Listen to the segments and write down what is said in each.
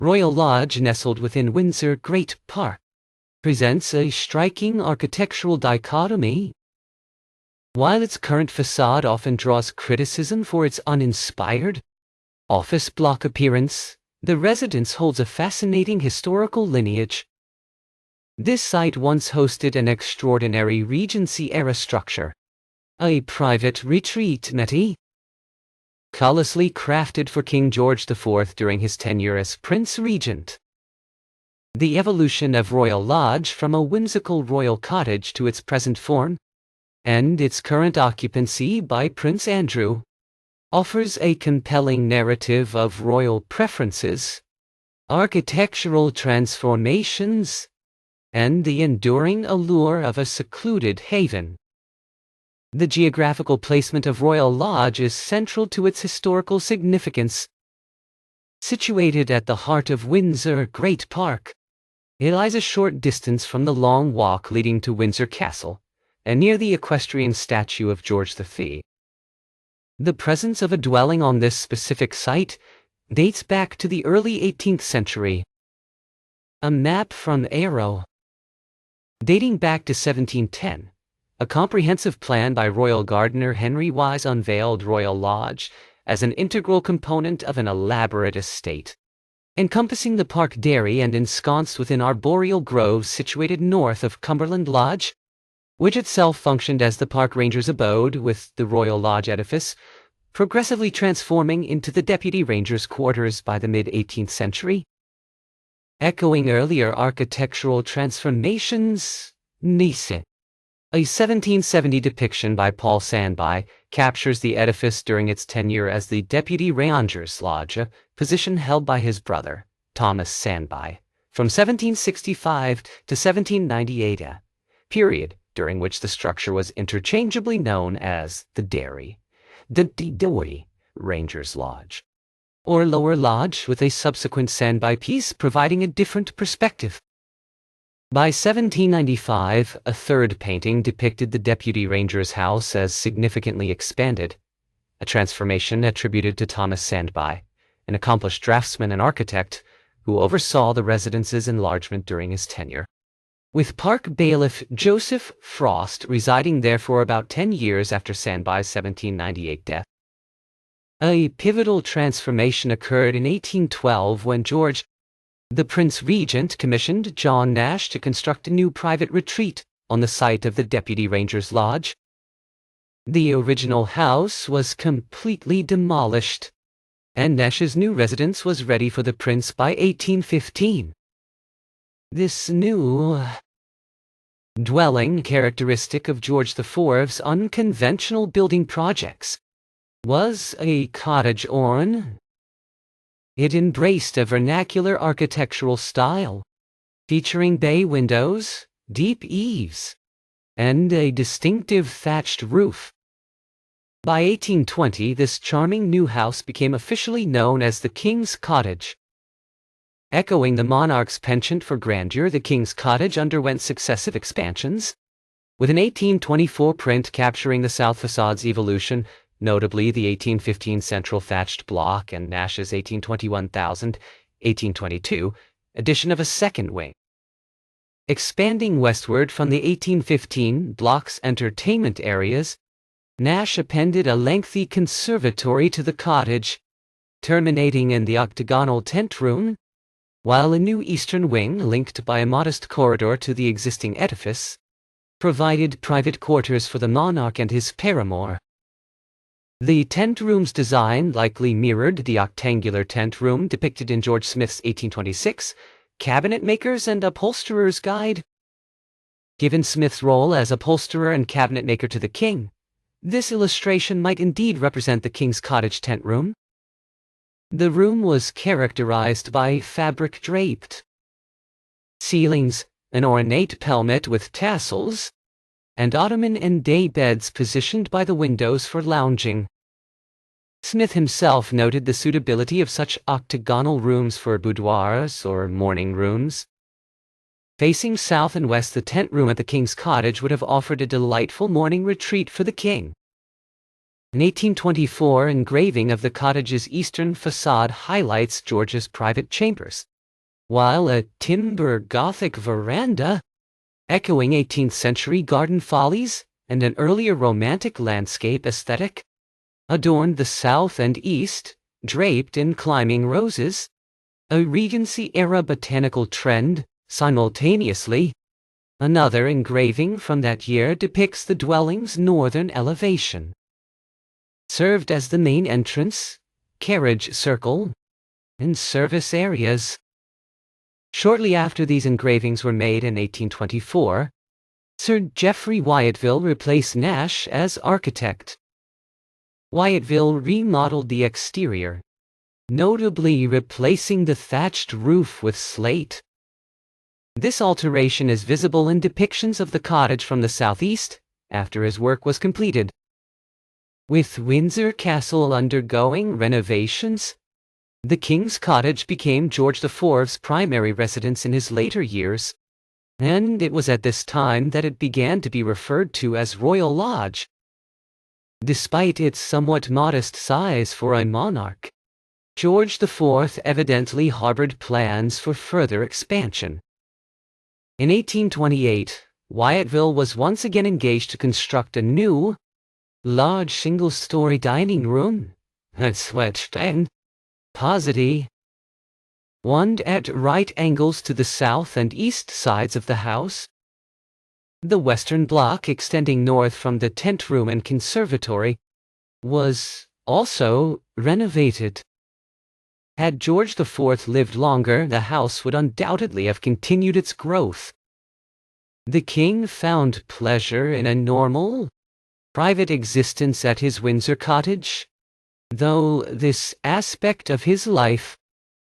Royal Lodge, nestled within Windsor Great Park, presents a striking architectural dichotomy. While its current facade often draws criticism for its uninspired, office block appearance, the residence holds a fascinating historical lineage. This site once hosted an extraordinary Regency-era structure, a private retreat meticulously crafted for King George IV during his tenure as Prince Regent. The evolution of Royal Lodge from a whimsical royal cottage to its present form, and its current occupancy by Prince Andrew, offers a compelling narrative of royal preferences, architectural transformations, and the enduring allure of a secluded haven. The geographical placement of Royal Lodge is central to its historical significance. Situated at the heart of Windsor Great Park, it lies a short distance from the Long Walk leading to Windsor Castle, and near the equestrian statue of George V. The presence of a dwelling on this specific site dates back to the early 18th century. A map from Arrow, dating back to 1710, a comprehensive plan by royal gardener Henry Wise unveiled Royal Lodge as an integral component of an elaborate estate, encompassing the park dairy and ensconced within arboreal groves situated north of Cumberland Lodge, which itself functioned as the park ranger's abode, with the Royal Lodge edifice progressively transforming into the deputy ranger's quarters by the mid-18th century. Echoing earlier architectural transformations, Nice, a 1770 depiction by Paul Sandby, captures the edifice during its tenure as the Deputy Ranger's Lodge, a position held by his brother, Thomas Sandby, from 1765 to 1798, a period during which the structure was interchangeably known as the Dairy, the Dewey Ranger's Lodge, or Lower Lodge, with a subsequent Sandby piece providing a different perspective. By 1795, a third painting depicted the Deputy Ranger's house as significantly expanded, a transformation attributed to Thomas Sandby, an accomplished draftsman and architect who oversaw the residence's enlargement during his tenure, with park bailiff Joseph Frost residing there for about 10 years after Sandby's 1798 death. A pivotal transformation occurred in 1812 when George, the Prince Regent, commissioned John Nash to construct a new private retreat on the site of the Deputy Ranger's Lodge. The original house was completely demolished, and Nash's new residence was ready for the prince by 1815. This new dwelling, characteristic of George IV's unconventional building projects, was a cottage orn. It embraced a vernacular architectural style, featuring bay windows, deep eaves, and a distinctive thatched roof. By 1820, this charming new house became officially known as the King's Cottage. Echoing the monarch's penchant for grandeur, the King's Cottage underwent successive expansions, with an 1824 print capturing the south facade's evolution, notably the 1815 central thatched block and Nash's 1822 addition of a second wing. Expanding westward from the 1815 block's entertainment areas, Nash appended a lengthy conservatory to the cottage, terminating in the octagonal tent room, while a new eastern wing, linked by a modest corridor to the existing edifice, provided private quarters for the monarch and his paramour. The tent room's design likely mirrored the octangular tent room depicted in George Smith's 1826 Cabinet Maker's and Upholsterer's Guide. Given Smith's role as upholsterer and cabinet maker to the king, this illustration might indeed represent the King's Cottage tent room. The room was characterized by fabric-draped ceilings, an ornate pelmet with tassels, and ottoman and day beds positioned by the windows for lounging. Smith himself noted the suitability of such octagonal rooms for boudoirs or morning rooms. Facing south and west, the tent room at the King's Cottage would have offered a delightful morning retreat for the king. An 1824 engraving of the cottage's eastern facade highlights George's private chambers, while a timber Gothic veranda, echoing 18th century garden follies and an earlier romantic landscape aesthetic, adorned the south and east, draped in climbing roses, a Regency-era botanical trend. Simultaneously, another engraving from that year depicts the dwelling's northern elevation. Served as the main entrance, carriage circle, and service areas. Shortly after these engravings were made in 1824, Sir Geoffrey Wyatville replaced Nash as architect. Wyatville remodeled the exterior, notably replacing the thatched roof with slate. This alteration is visible in depictions of the cottage from the southeast after his work was completed. With Windsor Castle undergoing renovations, the King's Cottage became George IV's primary residence in his later years, and it was at this time that it began to be referred to as Royal Lodge. Despite its somewhat modest size for a monarch, George IV evidently harbored plans for further expansion. In 1828, Wyatville was once again engaged to construct a new, large single-story dining room, and switched and posity, one at right angles to the south and east sides of the house. The western block extending north from the tent room and conservatory was also renovated. Had George IV lived longer, the house would undoubtedly have continued its growth. The king found pleasure in a normal, private existence at his Windsor cottage, though this aspect of his life,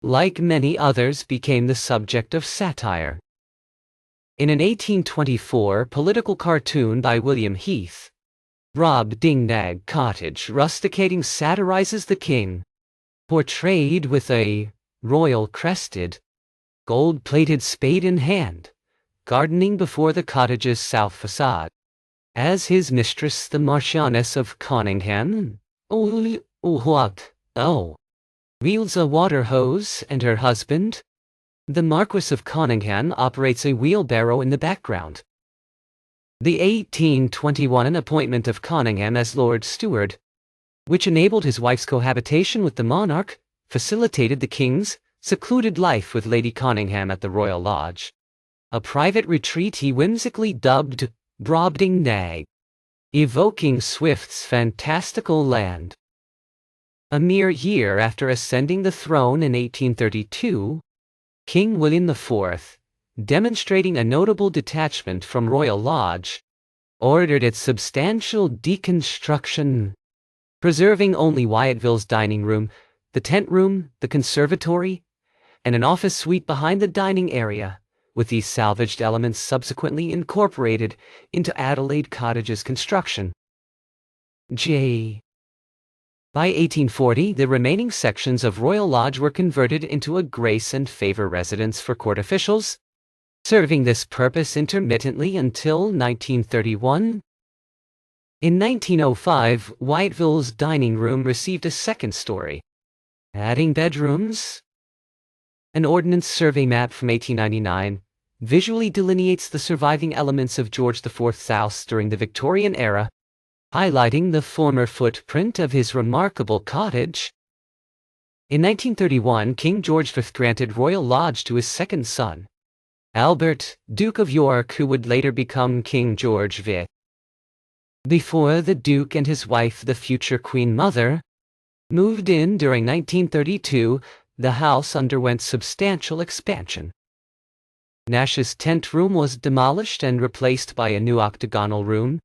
like many others, became the subject of satire. In an 1824 political cartoon by William Heath, Brobdingnag Cottage rusticating satirizes the king, portrayed with a royal-crested, gold-plated spade in hand, gardening before the cottage's south facade, as his mistress the Marchioness of Conyngham, wields a water hose, and her husband, the Marquis of Conyngham, operates a wheelbarrow in the background. The 1821 appointment of Conyngham as Lord Steward, which enabled his wife's cohabitation with the monarch, facilitated the king's secluded life with Lady Conyngham at the Royal Lodge, a private retreat he whimsically dubbed Brobdingnag, evoking Swift's fantastical land. A mere year after ascending the throne in 1832, King William IV, demonstrating a notable detachment from Royal Lodge, ordered its substantial deconstruction, preserving only Wyatville's dining room, the tent room, the conservatory, and an office suite behind the dining area, with these salvaged elements subsequently incorporated into Adelaide Cottage's construction. By 1840, the remaining sections of Royal Lodge were converted into a grace and favor residence for court officials, serving this purpose intermittently until 1931. In 1905, Wyatville's dining room received a second story, adding bedrooms. An Ordnance Survey map from 1899 visually delineates the surviving elements of George IV's house during the Victorian era, highlighting the former footprint of his remarkable cottage. In 1931, King George V granted Royal Lodge to his second son, Albert, Duke of York, who would later become King George V. Before the Duke and his wife, the future Queen Mother, moved in during 1932, the house underwent substantial expansion. Nash's tent room was demolished and replaced by a new octagonal room.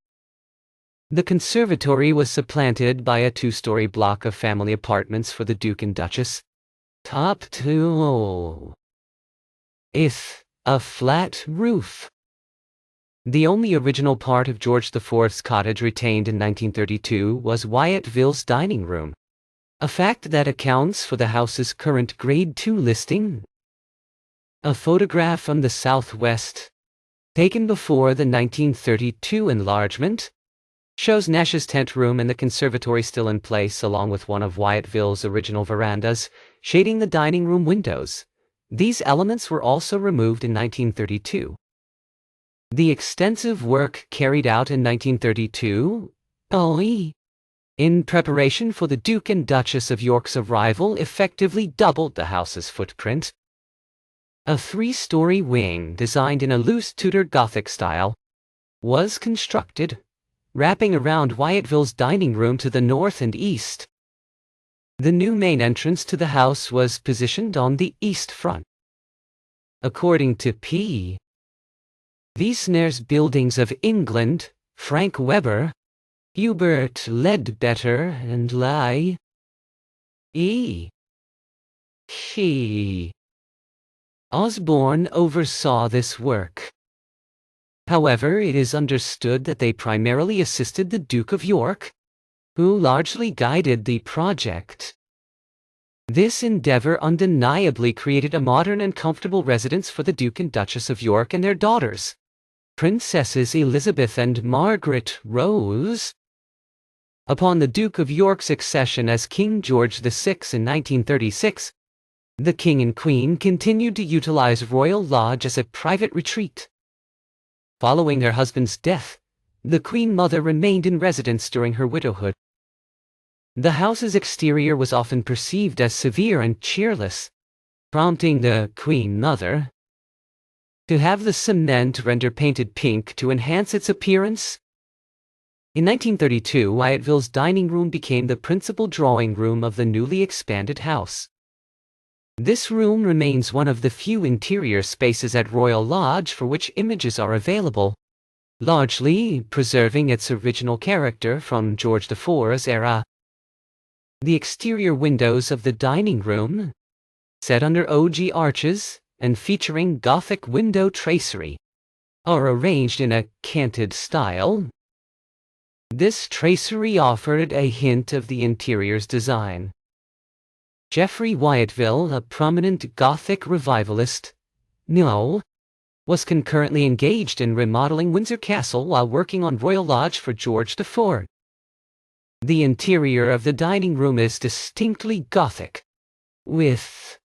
The conservatory was supplanted by a two-story block of family apartments for the Duke and Duchess. A flat roof. The only original part of George IV's cottage retained in 1932 was Wyatville's dining room, a fact that accounts for the house's current Grade II listing. A photograph from the southwest, taken before the 1932 enlargement, shows Nash's tent room and the conservatory still in place, along with one of Wyatville's original verandas, shading the dining room windows. These elements were also removed in 1932. The extensive work carried out in 1932 in preparation for the Duke and Duchess of York's arrival effectively doubled the house's footprint. A three-story wing designed in a loose Tudor Gothic style was constructed, wrapping around Wyatville's dining room to the north and east. The new main entrance to the house was positioned on the east front. According to P. Wiesner's Buildings of England, Frank Weber, Hubert Ledbetter, and Lie. E. Osborne oversaw this work. However, it is understood that they primarily assisted the Duke of York, who largely guided the project. This endeavor undeniably created a modern and comfortable residence for the Duke and Duchess of York and their daughters, Princesses Elizabeth and Margaret Rose. Upon the Duke of York's accession as King George VI in 1936, the King and Queen continued to utilize Royal Lodge as a private retreat. Following her husband's death, the Queen Mother remained in residence during her widowhood. The house's exterior was often perceived as severe and cheerless, prompting the Queen Mother to have the cement render painted pink to enhance its appearance. In 1932, Wyatville's dining room became the principal drawing room of the newly expanded house. This room remains one of the few interior spaces at Royal Lodge for which images are available, largely preserving its original character from George IV's era. The exterior windows of the dining room, set under ogee arches and featuring Gothic window tracery, are arranged in a canted style. This tracery offered a hint of the interior's design. Geoffrey Wyatville, a prominent Gothic revivalist, was concurrently engaged in remodeling Windsor Castle while working on Royal Lodge for George IV. The interior of the dining room is distinctly Gothic, with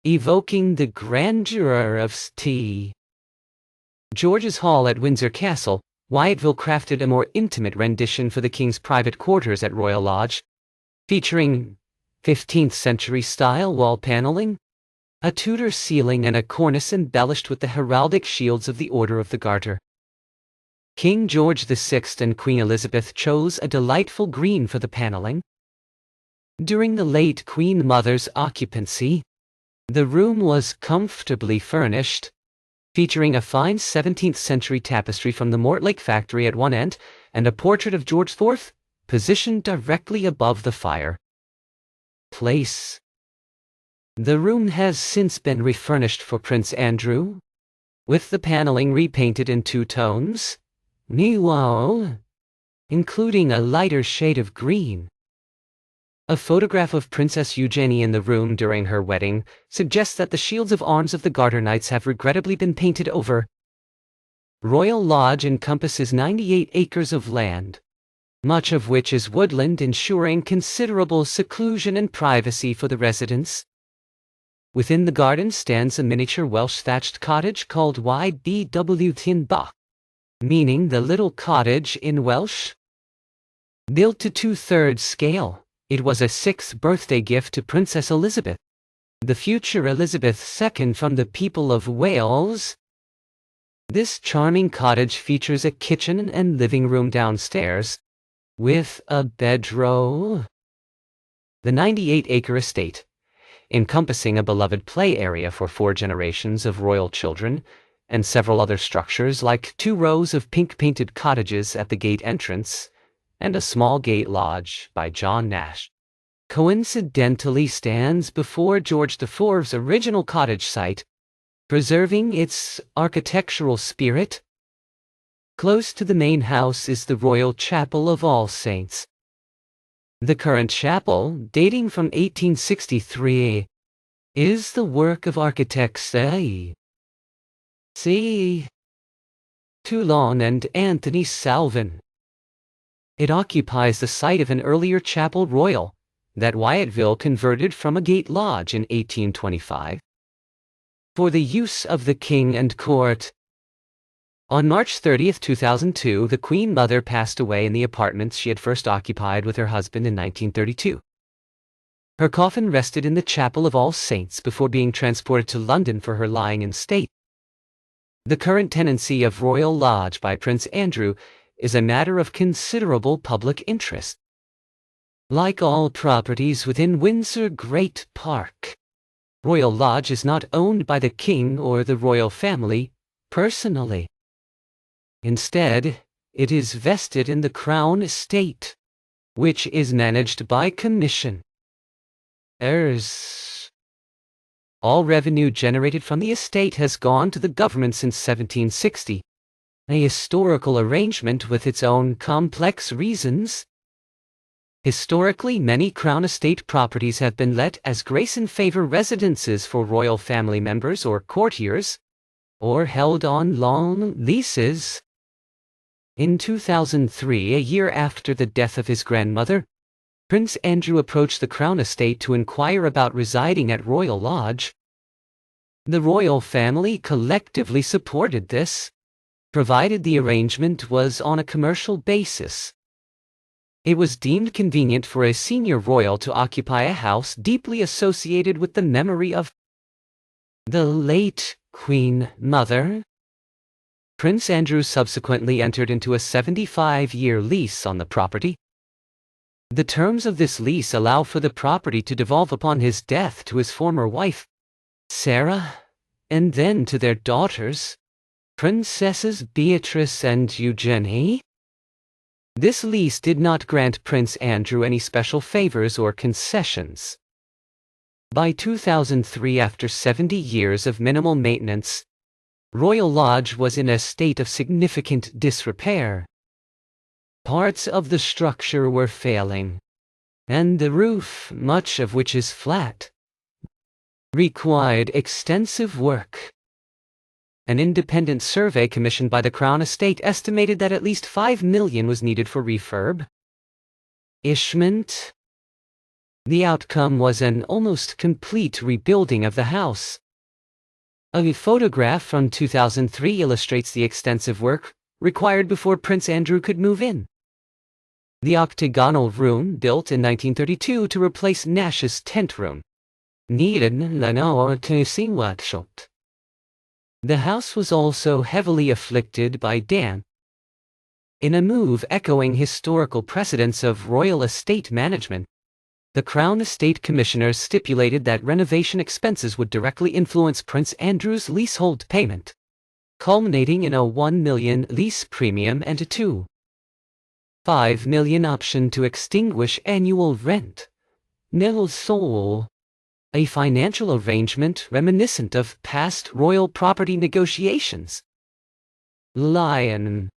evoking the grandeur of St. George's Hall at Windsor Castle. Wyatville crafted a more intimate rendition for the king's private quarters at Royal Lodge, featuring 15th-century style wall paneling, a Tudor ceiling and a cornice embellished with the heraldic shields of the Order of the Garter. King George VI and Queen Elizabeth chose a delightful green for the paneling. During the late Queen Mother's occupancy, the room was comfortably furnished, featuring a fine 17th-century tapestry from the Mortlake factory at one end and a portrait of George IV, positioned directly above the fireplace. The room has since been refurnished for Prince Andrew, with the paneling repainted in two tones, including a lighter shade of green. A photograph of Princess Eugenie in the room during her wedding suggests that the shields of arms of the Garter Knights have regrettably been painted over. Royal Lodge encompasses 98 acres of land, much of which is woodland, ensuring considerable seclusion and privacy for the residents. Within the garden stands a miniature Welsh thatched cottage called YBW Tin Bach, meaning the little cottage in Welsh. Built to 2/3 scale, it was a 6th birthday gift to Princess Elizabeth, the future Elizabeth II from the people of Wales. This charming cottage features a kitchen and living room downstairs, with a bedroom. The 98-acre estate, encompassing a beloved play area for 4 generations of royal children, and several other structures like 2 rows of pink-painted cottages at the gate entrance, and a small gate lodge by John Nash, coincidentally stands before George IV's original cottage site, preserving its architectural spirit. Close to the main house is the Royal Chapel of All Saints. The current chapel, dating from 1863, is the work of architects C. Toulon and Anthony Salvin. It occupies the site of an earlier chapel royal that Wyatville converted from a gate lodge in 1825. for the use of the king and court. On March 30, 2002, the Queen Mother passed away in the apartments she had first occupied with her husband in 1932. Her coffin rested in the Chapel of All Saints before being transported to London for her lying in state. The current tenancy of Royal Lodge by Prince Andrew is a matter of considerable public interest. Like all properties within Windsor Great Park, Royal Lodge is not owned by the King or the royal family personally. Instead, it is vested in the Crown Estate, which is managed by commission. All revenue generated from the estate has gone to the government since 1760, a historical arrangement with its own complex reasons. Historically, many Crown Estate properties have been let as grace and favor residences for royal family members or courtiers, or held on long leases. In 2003, a year after the death of his grandmother, Prince Andrew approached the Crown Estate to inquire about residing at Royal Lodge. The royal family collectively supported this, provided the arrangement was on a commercial basis. It was deemed convenient for a senior royal to occupy a house deeply associated with the memory of the late Queen Mother. Prince Andrew subsequently entered into a 75-year lease on the property. The terms of this lease allow for the property to devolve upon his death to his former wife, Sarah, and then to their daughters, Princesses Beatrice and Eugenie. This lease did not grant Prince Andrew any special favors or concessions. By 2003, after 70 years of minimal maintenance, Royal Lodge was in a state of significant disrepair. Parts of the structure were failing, and the roof, much of which is flat, required extensive work. An independent survey commissioned by the Crown Estate estimated that at least $5 million was needed for refurbishment. The outcome was an almost complete rebuilding of the house. A photograph from 2003 illustrates the extensive work required before Prince Andrew could move in. The octagonal room, built in 1932 to replace Nash's tent room, needed the house was also heavily afflicted by damp. In a move echoing historical precedents of royal estate management, the Crown Estate Commissioners stipulated that renovation expenses would directly influence Prince Andrew's leasehold payment, culminating in a $1 million lease premium and a $2.5 million option to extinguish annual rent. Nil Sol, a financial arrangement reminiscent of past royal property negotiations. Lion.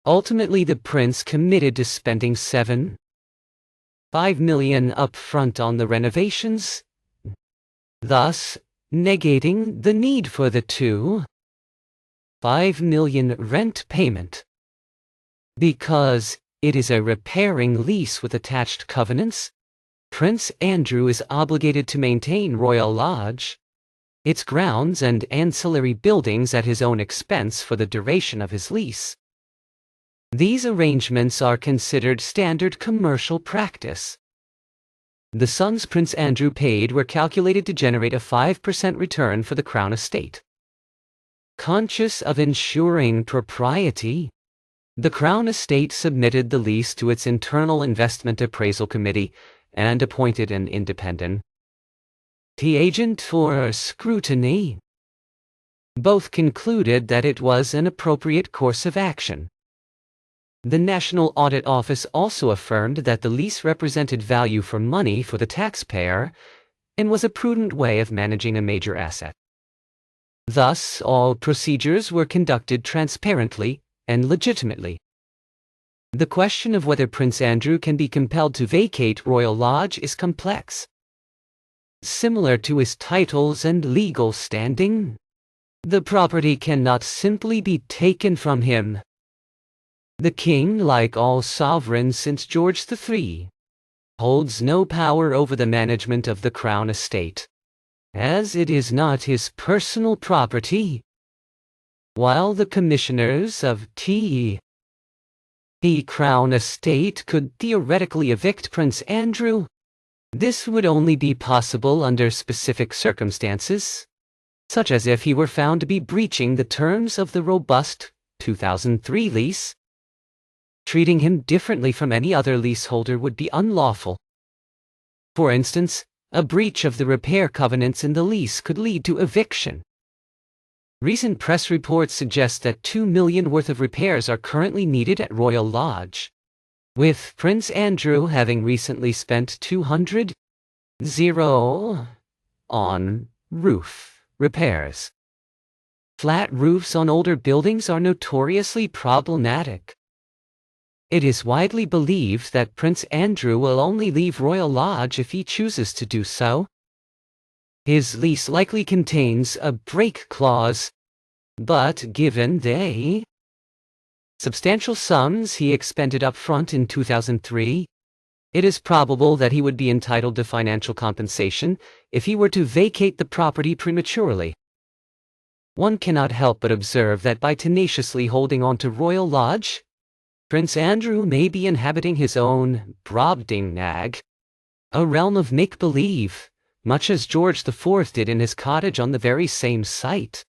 Ultimately, the prince committed to spending $7.5 million upfront on the renovations, thus negating the need for the $2.5 million rent payment. Because it is a repairing lease with attached covenants, Prince Andrew is obligated to maintain Royal Lodge, its grounds and ancillary buildings at his own expense for the duration of his lease. These arrangements are considered standard commercial practice. The sums Prince Andrew paid were calculated to generate a 5% return for the Crown Estate. Conscious of ensuring propriety, the Crown Estate submitted the lease to its internal investment appraisal committee and appointed an independent agent for scrutiny. Both concluded that it was an appropriate course of action. The National Audit Office also affirmed that the lease represented value for money for the taxpayer and was a prudent way of managing a major asset. Thus, all procedures were conducted transparently and legitimately. The question of whether Prince Andrew can be compelled to vacate Royal Lodge is complex. Similar to his titles and legal standing, the property cannot simply be taken from him. The king, like all sovereigns since George III, holds no power over the management of the Crown Estate. as it is not his personal property. While the commissioners of the Crown Estate could theoretically evict Prince Andrew, this would only be possible under specific circumstances, such as if he were found to be breaching the terms of the robust 2003 lease. Treating him differently from any other leaseholder would be unlawful. For instance, a breach of the repair covenants in the lease could lead to eviction. Recent press reports suggest that $2 million worth of repairs are currently needed at Royal Lodge, with Prince Andrew having recently spent $200,000 on roof repairs. Flat roofs on older buildings are notoriously problematic. It is widely believed that Prince Andrew will only leave Royal Lodge if he chooses to do so. His lease likely contains a break clause, but given the substantial sums he expended up front in 2003, it is probable that he would be entitled to financial compensation if he were to vacate the property prematurely. One cannot help but observe that by tenaciously holding on to Royal Lodge, Prince Andrew may be inhabiting his own Brobdingnag, a realm of make-believe, much as George IV did in his cottage on the very same site.